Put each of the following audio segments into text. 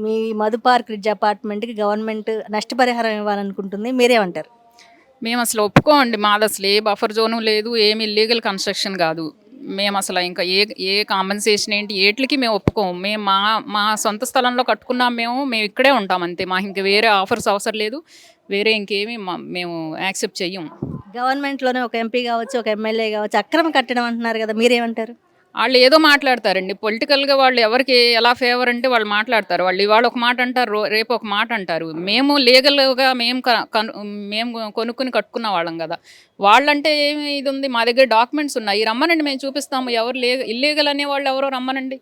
మీ Madhu park ridge అపార్ట్మెంట్‌కి government నష్టపరిహారం ఇవ్వాలనుకుంటుంది. మీరేమంటారు? మేము అసలు ఒప్పుకోమండి. మాది అసలు ఏ బఫర్ జోను లేదు, ఏమి ఇల్లీగల్ కన్స్ట్రక్షన్ కాదు. మేము అసలు ఇంకా ఏ ఏ కాంపెన్సేషన్ ఏంటి ఏట్లకి మేము ఒప్పుకోము. మేము మా మా సొంత స్థలంలో కట్టుకున్నాం. మేము ఇక్కడే ఉంటాం అంతే. మాకు ఇంక వేరే ఆఫర్స్ అవసరం లేదు. వేరే ఇంకేమి మేము యాక్సెప్ట్ చెయ్యం. గవర్నమెంట్‌లోనే ఒక ఎంపీ గావచ్చు, ఒక ఎమ్మెల్యే గావచ్చు అక్రమ కట్టడం అంటున్నారు గదా! మీరేమంటారు? వాళ్ళు ఏదో మాట్లాడతారండి. పొలిటికల్‌గా వాళ్ళు ఎవరికి ఎలా ఫేవర్ అంటే వాళ్ళు మాట్లాడతారు. వాళ్ళు ఇవాళ ఒక మాట అంటారు, రేపు ఒక మాట అంటారు. మేము లీగల్‌గా మేము కొనుక్కొని కట్టుకున్న వాళ్ళం గదా! వాళ్ళంటే ఏమి ఇది ఉంది, మా దగ్గర డాక్యుమెంట్స్ ఉన్నాయి. రమ్మనండి మేము చూపిస్తాము. ఎవరు ఇల్లీగల్ అనేవాళ్ళు ఎవరో రమ్మనండి.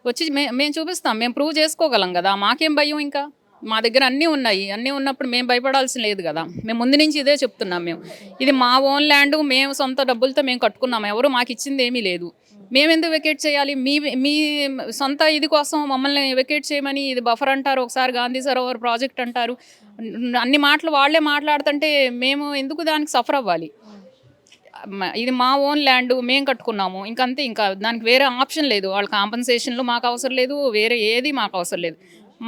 వచ్చి మేము చూపిస్తాం. మేము ప్రూవ్ చేసుకోగలం గదా! మాకేం భయం ఇంకా. మా దగ్గర అన్నీ ఉన్నాయి. అన్నీ ఉన్నప్పుడు మేము భయపడాల్సిన లేదు గదా! మేము ముందు నుంచి ఇదే చెప్తున్నాం మేము. ఇది మా ఓన్ ల్యాండ్, మేము సొంత డబ్బులతో మేము కట్టుకున్నాం. ఎవరు మాకిచ్చింది ఏమీ లేదు. మేమెందుకు వెకేట్ చేయాలి? మీ మీ సొంత ఇది కోసం మమ్మల్ని వెకేట్ చేయమని ఇది బఫర్ అంటారు. ఒకసారి గాంధీ సరోవర్ ప్రాజెక్ట్ అంటారు. అన్ని మాటలు వాళ్ళే మాట్లాడుతుంటే మేము ఎందుకు దానికి సఫర్ అవ్వాలి? ఇది మా ఓన్ ల్యాండ్, మేము కట్టుకున్నాము. ఇంకంతే, ఇంకా దానికి వేరే ఆప్షన్ లేదు. వాళ్ళ కాంపెన్సేషన్లు మాకు అవసరం లేదు. వేరే ఏది మాకు అవసరం లేదు.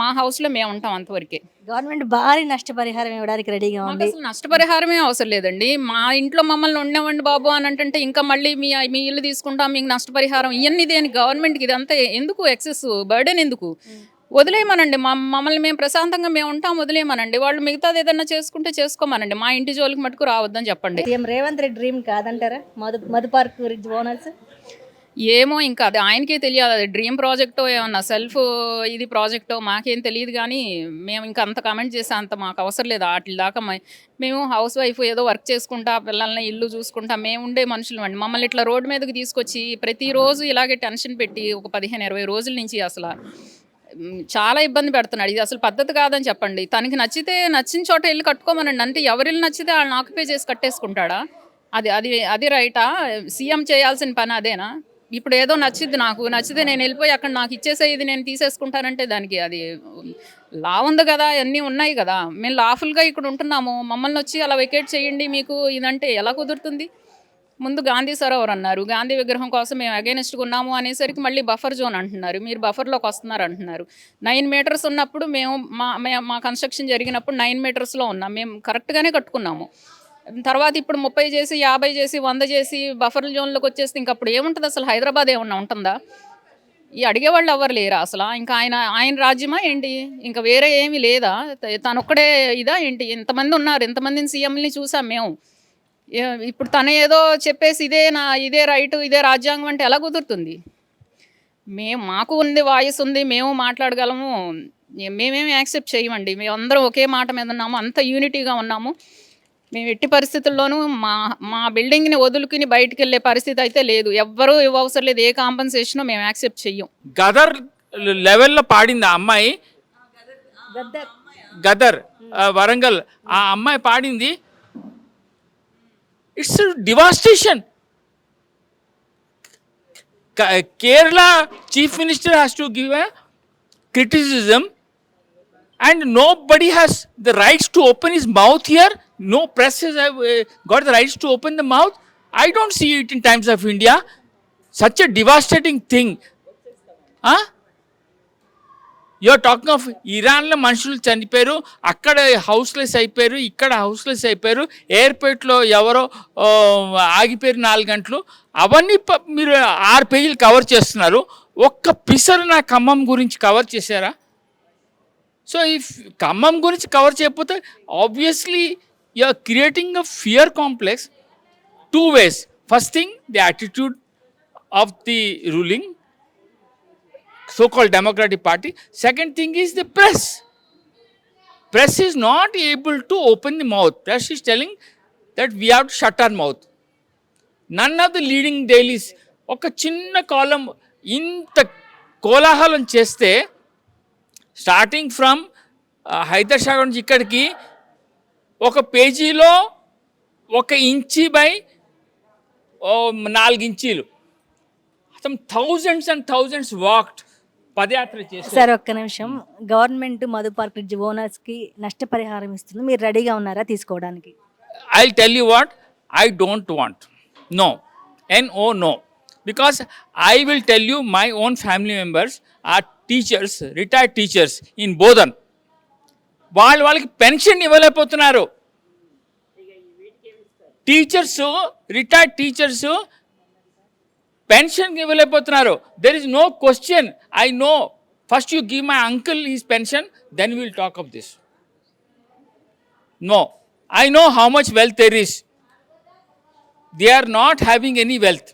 మా హౌస్‌లో మేము ఉంటాం అంతవరకే. గవర్నమెంట్ భారీ నష్టపరిహారం ఇవ్వడానికి రెడీగా ఉంది. మాకసలు నష్టపరిహారమే అవసరం లేదండి. మా ఇంట్లో మమ్మల్ని ఉండనివ్వండి బాబు అని అంటుంటే ఇంకా మళ్ళీ మీ ఇల్లు తీసుకుంటాం, మీకు నష్టపరిహారం ఇయన్నీ దేనికి గవర్నమెంట్‌కి ఇదంతా ఎందుకు ఎక్సెస్ బర్డెన్ ఎందుకు? వదిలేయమనండి. మమ్మల్ని మేము ప్రశాంతంగా మేము ఉంటాం, వదిలేయమనండి. వాళ్ళు మిగతాది ఏదన్నా చేసుకుంటే చేసుకోమనండి. మా ఇంటి జోలికి మటుకు రావద్దని చెప్పండి. సీఎం రేవంత్ రెడ్డి డ్రీమ్ కాదంటారా? Madhu park ridge owners. ఏమో ఇంకా అది ఆయనకే తెలియాలి. అది డ్రీమ్ ప్రాజెక్టో ఏమన్నా సెల్ఫ్ ఇది ప్రాజెక్టో మాకేం తెలియదు. కానీ మేము ఇంకా అంత కమెంట్ చేసే అంత మాకు అవసరం లేదు. వాటి దాకా మేము హౌస్ వైఫ్ ఏదో వర్క్ చేసుకుంటా, పిల్లల్ని ఇల్లు చూసుకుంటా మేము ఉండే మనుషులు అండి. మమ్మల్ని ఇట్లా రోడ్డు మీదకి తీసుకొచ్చి ప్రతిరోజు ఇలాగే టెన్షన్ పెట్టి ఒక 15-20 రోజుల నుంచి అసలు చాలా ఇబ్బంది పెడుతున్నాడు. ఇది అసలు పద్ధతి కాదని చెప్పండి. తనకి నచ్చితే నచ్చిన చోట ఇల్లు కట్టుకోమనండి. అంటే ఎవరిల్లు నచ్చితే వాళ్ళని ఆక్యుపై చేసి కట్టేసుకుంటాడా? అది అది అది రైటా? సీఎం చేయాల్సిన పని అదేనా? ఇప్పుడు ఏదో నచ్చిద్ది, నాకు నచ్చితే నేను వెళ్ళిపోయి అక్కడ నాకు ఇచ్చేసే ఇది నేను తీసేసుకుంటానంటే దానికి అది లా ఉంది కదా, అన్నీ ఉన్నాయి కదా. మేము లాఫుల్గా ఇక్కడ ఉంటున్నాము. మమ్మల్ని వచ్చి అలా వెకేట్ చేయండి మీకు ఇదంటే ఎలా కుదురుతుంది? ముందు గాంధీ సరోవర్ అన్నారు. గాంధీ విగ్రహం కోసం మేము అగైనెస్ట్గా ఉన్నాము అనేసరికి మళ్ళీ బఫర్ జోన్ అంటున్నారు. మీరు బఫర్లోకి వస్తున్నారు అంటున్నారు. 9 మీటర్స్ ఉన్నప్పుడు మేము మా కన్స్ట్రక్షన్ జరిగినప్పుడు 9 మీటర్స్లో ఉన్నాం. మేము కరెక్ట్గానే కట్టుకున్నాము. తర్వాత ఇప్పుడు 30 చేసి 50 చేసి 100 చేసి బఫర్ జోన్లోకి వచ్చేస్తే ఇంక అప్పుడు ఏముంటుంది? అసలు హైదరాబాద్ ఏమన్నా ఉంటుందా? ఈ అడిగేవాళ్ళు ఎవరు లేరా అసలు? ఇంకా ఆయన రాజ్యమా ఏంటి? ఇంకా వేరే ఏమీ లేదా? తనొక్కడే ఇదా ఏంటి? ఇంతమంది ఉన్నారు, ఇంతమందిని సీఎంని చూసాం మేము. ఇప్పుడు తను ఏదో చెప్పేసి ఇదే రైటు, ఇదే రాజ్యాంగం అంటే ఎలా కుదురుతుంది? మాకు ఉంది, వాయిస్ ఉంది, మేము మాట్లాడగలము. మేమేమి యాక్సెప్ట్ చేయమండి. మేమందరం ఒకే మాట మీద ఉన్నాము, అంత యూనిటీగా ఉన్నాము. మేము ఎట్టి పరిస్థితుల్లోనూ మా బిల్డింగ్ని వదులుకుని బయటికి వెళ్ళే పరిస్థితి అయితే లేదు. ఎవ్వరూ ఇవ్వవసరం లేదు. ఏ కాంపెన్సేషన్ మేము యాక్సెప్ట్ చెయ్యం. గదర్ లెవెల్లో పాడింది ఆ అమ్మాయి. గదర్ వరంగల్ ఆ అమ్మాయి పాడింది. It's devastation. Kerala chief minister has to give a criticism and nobody has the rights to open his mouth here. No press has got the rights to open the mouth. I don't see it in Times of India. Such a devastating thing. Huh? You're talking of ఇరాన్లో మనుషులు చనిపోయారు, అక్కడ హౌస్లెస్ అయిపోయారు, ఇక్కడ హౌస్లెస్ అయిపోయారు, ఎయిర్పోర్ట్లో ఎవరో ఆగిపోయారు 4 గంటలు. అవన్నీ మీరు 6 పేజీలు కవర్ చేస్తున్నారు. ఒక్క పిసరు నా ఖమ్మం గురించి కవర్ చేశారా? సో ఇఫ్ ఖమ్మం గురించి కవర్ చేయకపోతే obviously you are creating a fear complex 2 ways. First thing the attitude of the ruling so-called Democratic Party. Second thing is the press. Press is not able to open the mouth. Press is telling that we have to shut our mouth. None of the leading dailies ఒక చిన్న కాలం ఇంత కోలాహలం చేస్తే starting from Hyderabad నుంచి ఇక్కడికి ఒక పేజీలో 1 ఇంచి by 4 ఇంచీలు. thousands and thousands walked. పదయాత్ర చేశారు. సార్ ఒక్క నిమిషం. గవర్నమెంట్ మధు పార్క్ రిడ్జ్ ఓనర్స్కి నష్టపరిహారం ఇస్తుంది. మీరు రెడీగా ఉన్నారా తీసుకోవడానికి? I'll tell you what, I don't want. No. No. Because I will tell you, my own family members are teachers, retired teachers in Bodhan, వాళ్ళకి పెన్షన్ ఇవ్వలేకపోతున్నారు. టీచర్స్, రిటైర్డ్ టీచర్స్ పెన్షన్ ఇవ్వలేకపోతున్నారు. There is no question. I know, first you give my uncle his pension, then will talk of this. No, I know how much wealth there is. They are not having any wealth.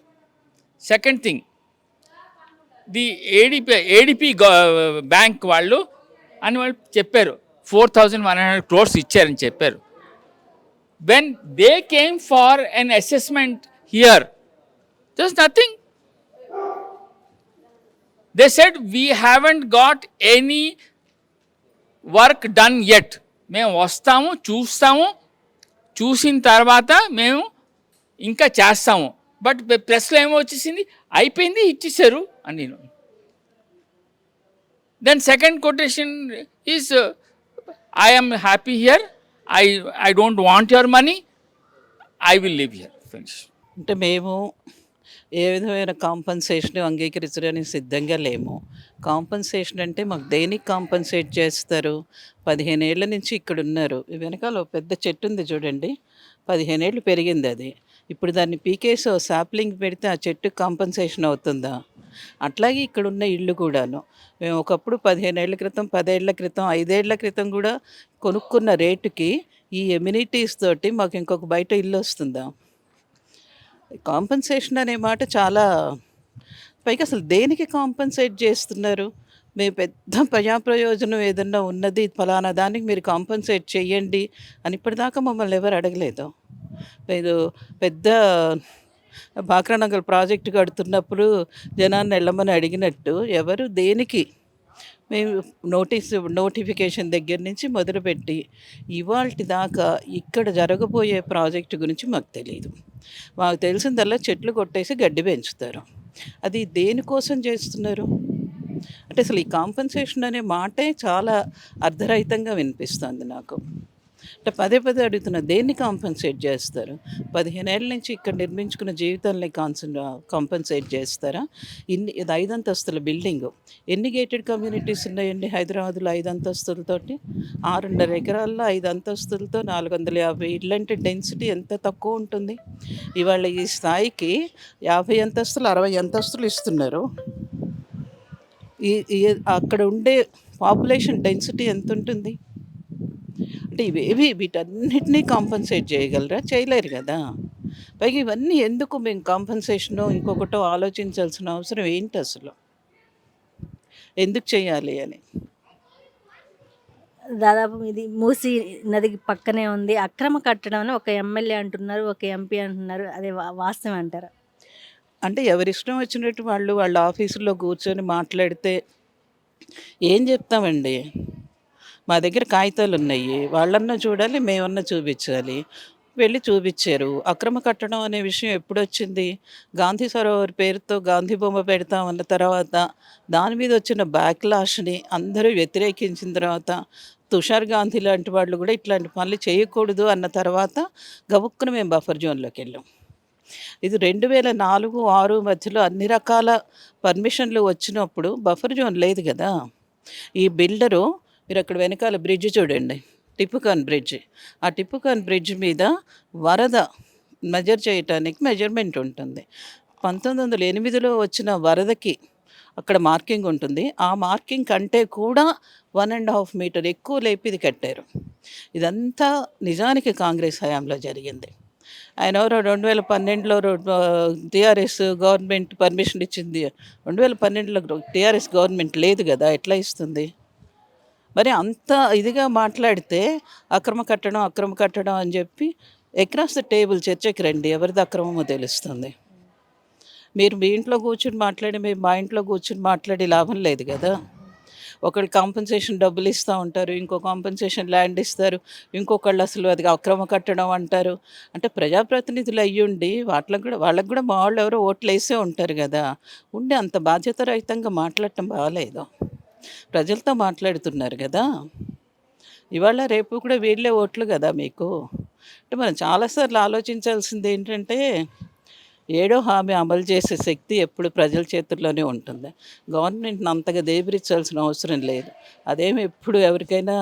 Second thing, the ADP bank వాళ్ళు అని వాళ్ళు చెప్పారు 4,100 crores ఇచ్చారని చెప్పారు. When they came for an assessment here, there's nothing. They said we haven't got any work done yet. మేము వస్తాము, చూస్తాము, చూసిన తర్వాత మేము ఇంకా చేస్తాము. బట్ ప్రెస్లో ఏమో వచ్చేసింది, అయిపోయింది, ఇచ్చేసారు అని నేను. Then second quotation is I am happy here, I don't want your money, I will live here. Finish. అంటే మేము ఏ విధమైన కాంపన్సేషన్ అంగీకరించడానికి సిద్ధంగా లేము. కాంపన్సేషన్ అంటే మాకు దేనికి కాంపన్సేట్ చేస్తారు? 15 ఏళ్ల నుంచి ఇక్కడ ఉన్నారు. వెనకాల ఒక పెద్ద చెట్టు ఉంది చూడండి, 15 ఏళ్ళు పెరిగింది అది. ఇప్పుడు దాన్ని పీకేసి సాప్లింగ్ పెడితే ఆ చెట్టుకు కాంపన్సేషన్ అవుతుందా? అట్లాగే ఇక్కడ ఉన్న ఇళ్ళు కూడాను మేము ఒకప్పుడు 15 ఏళ్ల క్రితం, 10 ఏళ్ల క్రితం, 5 ఏళ్ల క్రితం కూడా కొనుక్కున్న రేటుకి ఈ ఎమ్యూనిటీస్ తోటి మాకు ఇంకొక బయట ఇల్లు వస్తుందా? కాంపన్సేషన్ అనే మాట చాలా, పైగా అసలు దేనికి కాంపన్సేట్ చేస్తున్నారు? మేము పెద్ద ప్రజాప్రయోజనం ఏదన్నా ఉన్నది, ఫలానా దానికి మీరు కాంపన్సేట్ చేయండి అని ఇప్పటిదాకా మమ్మల్ని ఎవరు అడగలేదు. లేదు, పెద్ద బాక్రానగర్ ప్రాజెక్టు కడుతున్నప్పుడు జనాన్ని వెళ్ళమని అడిగినట్టు ఎవరు దేనికి మేము నోటిఫికేషన్ దగ్గర నుంచి మొదలుపెట్టి ఇవాల్టి దాకా ఇక్కడ జరగబోయే ప్రాజెక్టు గురించి మాకు తెలియదు. మాకు తెలిసిందల్లా చెట్లు కొట్టేసి గడ్డి పెంచుతారు. అది దేనికోసం చేస్తున్నారు? అంటే అసలు ఈ కాంపన్సేషన్ అనే మాటే చాలా అర్ధరహితంగా వినిపిస్తుంది నాకు. అంటే పదే పదే అడుగుతున్నా, దేన్ని కాంపన్సేట్ చేస్తారు? 15 ఏళ్ళ నుంచి ఇక్కడ నిర్మించుకున్న జీవితాలని కాంపన్సేట్ చేస్తారా? ఇది 5 అంతస్తుల బిల్డింగు. ఎన్ని గేటెడ్ కమ్యూనిటీస్ ఉన్నాయండి హైదరాబాద్లో 5 అంతస్తులతోటి? 6.5 ఎకరాల్లో 5 అంతస్తులతో 450 ఇళ్ళంటే డెన్సిటీ ఎంత తక్కువ ఉంటుంది? ఇవాళ ఈ స్థాయికి 50 అంతస్తులు, 60 అంతస్తులు ఇస్తున్నారు. అక్కడ ఉండే పాపులేషన్ డెన్సిటీ ఎంత ఉంటుంది? అంటే వీటన్నిటినీ కాంపన్సేట్ చేయగలరా? చేయలేరు కదా. పైగా ఇవన్నీ ఎందుకు మేము కాంపన్సేషనో ఇంకొకటో ఆలోచించాల్సిన అవసరం ఏంటి? అసలు ఎందుకు చేయాలి అని. దాదాపు ఇది మూసీ నదికి పక్కనే ఉంది, అక్రమ కట్టడం అని ఒక ఎమ్మెల్యే అంటున్నారు, ఒక ఎంపీ అంటున్నారు. అదే వాస్తవం అంటారా? అంటే ఎవరిష్టం వచ్చినట్టు వాళ్ళ ఆఫీసులో కూర్చొని మాట్లాడితే ఏం చెప్తామండి? మా దగ్గర కాగితాలు ఉన్నాయి, వాళ్ళన్నా చూడాలి, మేమన్నా చూపించాలి. వెళ్ళి చూపించారు. అక్రమ కట్టడం అనే విషయం ఎప్పుడొచ్చింది? గాంధీ సరోవర్ పేరుతో గాంధీ బొమ్మ పెడతామన్న తర్వాత దాని మీద వచ్చిన బ్యాక్లాష్ని అందరూ వ్యతిరేకించిన తర్వాత తుషార్ గాంధీ లాంటి వాళ్ళు కూడా ఇట్లాంటి పనులు చేయకూడదు అన్న తర్వాత గబుక్కున మేము బఫర్ జోన్లోకి వెళ్ళాం. ఇది 2004-6 మధ్యలో అన్ని రకాల పర్మిషన్లు వచ్చినప్పుడు బఫర్ జోన్ లేదు కదా. ఈ బిల్డరు, మీరు అక్కడ వెనకాల బ్రిడ్జ్ చూడండి, టిప్పుకాన్ బ్రిడ్జ్. ఆ టిప్పుకాన్ బ్రిడ్జ్ మీద వరద మెజర్ చేయటానికి మెజర్మెంట్ ఉంటుంది. 1908లో వచ్చిన వరదకి అక్కడ మార్కింగ్ ఉంటుంది. ఆ మార్కింగ్ కంటే కూడా 1.5 మీటర్ ఎక్కువ లేపి ఇది కట్టారు. ఇదంతా నిజానికి కాంగ్రెస్ హయాంలో జరిగింది. ఆయన ఎవరో 2012లో టీఆర్ఎస్ గవర్నమెంట్ పర్మిషన్ ఇచ్చింది. 2012లో టీఆర్ఎస్ గవర్నమెంట్ లేదు కదా, ఎట్లా ఇస్తుంది? మరి అంత ఇదిగా మాట్లాడితే అక్రమ కట్టడం అని చెప్పి అక్రాస్ ద టేబుల్ చర్చకి రండి, ఎవరిది అక్రమమో తెలుస్తుంది. మీరు మీ ఇంట్లో కూర్చుని మాట్లాడి మేము మా ఇంట్లో కూర్చుని మాట్లాడి లాభం లేదు కదా. ఒకళ్ళు కాంపన్సేషన్ డబ్బులు ఇస్తూ ఉంటారు, ఇంకో కాంపన్సేషన్ ల్యాండ్ ఇస్తారు, ఇంకొకళ్ళు అసలు అది అక్రమ కట్టడం అంటారు. అంటే ప్రజాప్రతినిధులు అయ్యుండి వాళ్ళకు కూడా మా వాళ్ళు ఎవరో ఓట్లు వేసే ఉంటారు కదా. ఉండి అంత బాధ్యతారహితంగా మాట్లాడటం బాగాలేదు. ప్రజలతో మాట్లాడుతున్నారు కదా, ఇవాళ రేపు కూడా వీళ్ళే ఓట్లు కదా మీకు. అంటే మనం చాలాసార్లు ఆలోచించాల్సింది ఏంటంటే, ఏడో హామీ అమలు చేసే శక్తి ఎప్పుడు ప్రజల చేతుల్లోనే ఉంటుంది. గవర్నమెంట్ని అంతగా దేబరించాల్సిన అవసరం లేదు. అదేమి ఎప్పుడు ఎవరికైనా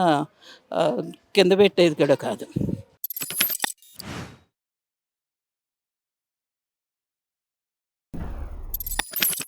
కింద పెట్టేది కూడా కాదు.